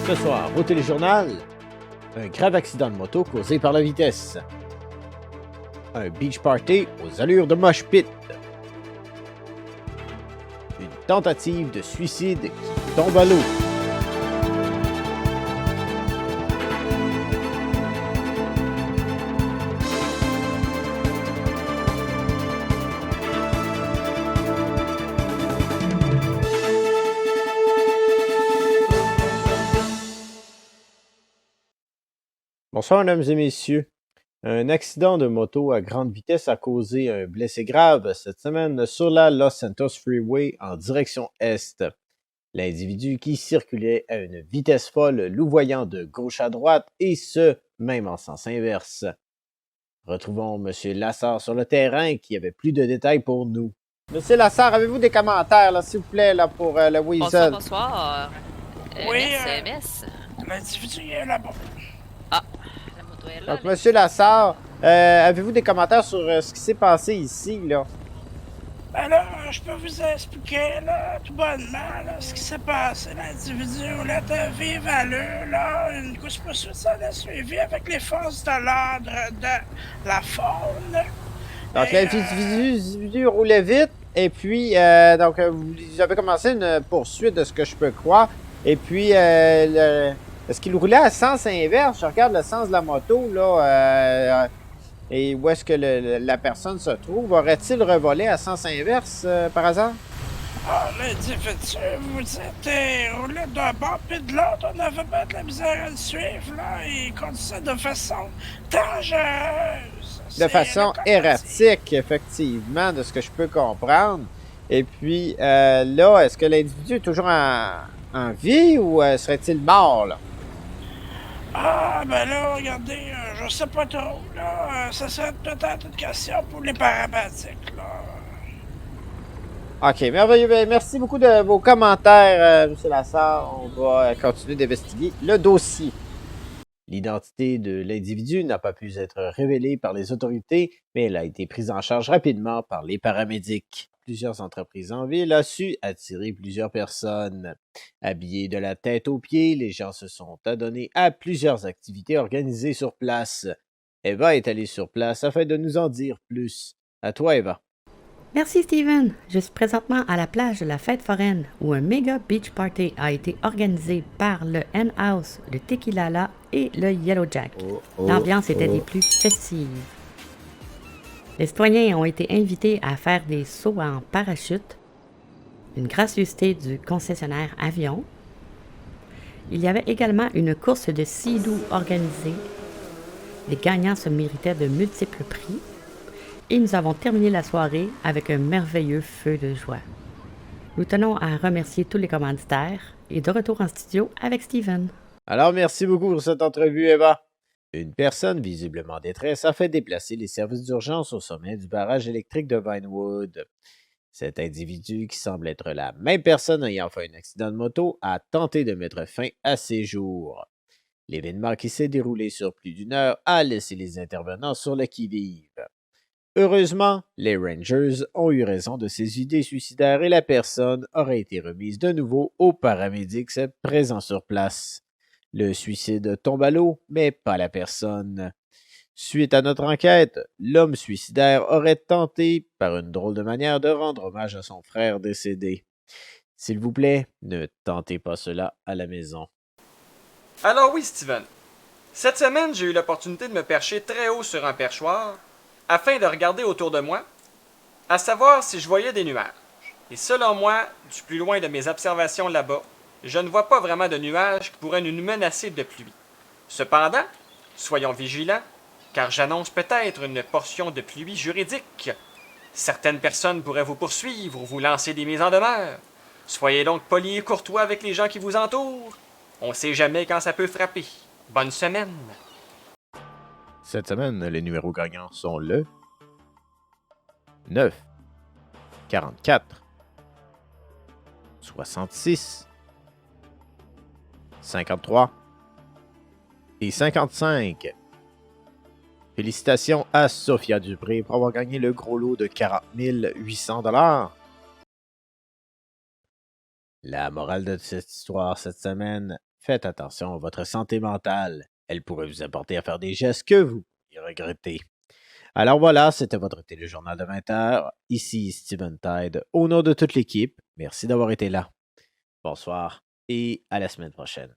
Ce soir, au téléjournal, un grave accident de moto causé par la vitesse. Un beach party aux allures de mosh pit. Une tentative de suicide qui tombe à l'eau. Bonsoir, mesdames et messieurs. Un accident de moto à grande vitesse a causé un blessé grave cette semaine sur la Los Santos Freeway en direction est. L'individu qui circulait à une vitesse folle, louvoyant de gauche à droite, et ce, même en sens inverse. Retrouvons M. Lassard sur le terrain qui avait plus de détails pour nous. Monsieur Lassard, avez-vous des commentaires, là, s'il vous plaît, là, pour le Weasel? Bonsoir. Oui, MS. l'individu est là-bas. Ah, la moto est là. Donc, Monsieur Lassard, avez-vous des commentaires sur ce qui s'est passé ici, là? Ben là, je peux vous expliquer, là, tout bonnement, là, ce qui s'est passé. L'individu roulait de vive allure, là, une course-poursuite s'en a suivi avec les forces de l'ordre de la faune. Donc, Et, l'individu roulait vite, et puis, donc, vous avez commencé une poursuite de ce que je peux croire, et puis, est-ce qu'il roulait à sens inverse? Je regarde le sens de la moto, là, et où est-ce que la personne se trouve? Aurait-il revolé à sens inverse, par hasard? Ah, l'individu, vous êtes roulé d'un bord puis de l'autre, on avait pas de la misère à le suivre, là, il conduisait de façon dangereuse. De façon erratique, effectivement, de ce que je peux comprendre. Et puis, là, est-ce que l'individu est toujours en vie ou serait-il mort, là? Ah, ben là, regardez, je sais pas trop, là. Ça serait peut-être une question pour les paramedics, là. OK, merveilleux. Ben, merci beaucoup de vos commentaires, M. Lassard. On va continuer d'investiguer le dossier. L'identité de l'individu n'a pas pu être révélée par les autorités, mais elle a été prise en charge rapidement par les paramédics. Plusieurs entreprises en ville ont su attirer plusieurs personnes. Habillés de la tête aux pieds, les gens se sont adonnés à plusieurs activités organisées sur place. Eva est allée sur place afin de nous en dire plus. À toi, Eva. Merci Steven. Je suis présentement à la plage de la fête foraine où un méga beach party a été organisé par le Hen House, le Tequilala et le Yellow Jack. L'ambiance était des plus festives. Les citoyens ont été invités à faire des sauts en parachute, une gracieuseté du concessionnaire avion. Il y avait également une course de sea-doo organisée. Les gagnants se méritaient de multiples prix. Et nous avons terminé la soirée avec un merveilleux feu de joie. Nous tenons à remercier tous les commanditaires et de retour en studio avec Steven. Alors, merci beaucoup pour cette entrevue, Eva. Une personne visiblement en détresse a fait déplacer les services d'urgence au sommet du barrage électrique de Vinewood. Cet individu, qui semble être la même personne ayant fait un accident de moto, a tenté de mettre fin à ses jours. L'événement, qui s'est déroulé sur plus d'une heure, a laissé les intervenants sur le qui-vive. Heureusement, les Rangers ont eu raison de ses idées suicidaires et la personne aurait été remise de nouveau aux paramédics présents sur place. Le suicide tombe à l'eau, mais pas la personne. Suite à notre enquête, l'homme suicidaire aurait tenté, par une drôle de manière, de rendre hommage à son frère décédé. S'il vous plaît, ne tentez pas cela à la maison. Alors oui, Steven. Cette semaine, j'ai eu l'opportunité de me percher très haut sur un perchoir afin de regarder autour de moi, à savoir si je voyais des nuages. Et selon moi, du plus loin de mes observations là-bas, je ne vois pas vraiment de nuages qui pourraient nous menacer de pluie. Cependant, soyons vigilants, car j'annonce peut-être une portion de pluie juridique. Certaines personnes pourraient vous poursuivre ou vous lancer des mises en demeure. Soyez donc polis et courtois avec les gens qui vous entourent. On sait jamais quand ça peut frapper. Bonne semaine! Cette semaine, les numéros gagnants sont le 9, 44, 66, 53 et 55. Félicitations à Sophia Dupré pour avoir gagné le gros lot de 40 800 $. La morale de cette histoire cette semaine, Faites attention à votre santé mentale. Elle pourrait vous apporter à faire des gestes que vous regrettez. Alors voilà, c'était votre téléjournal de 20h. Ici Steven Tide, au nom de toute l'équipe. Merci d'avoir été là. Bonsoir et à la semaine prochaine.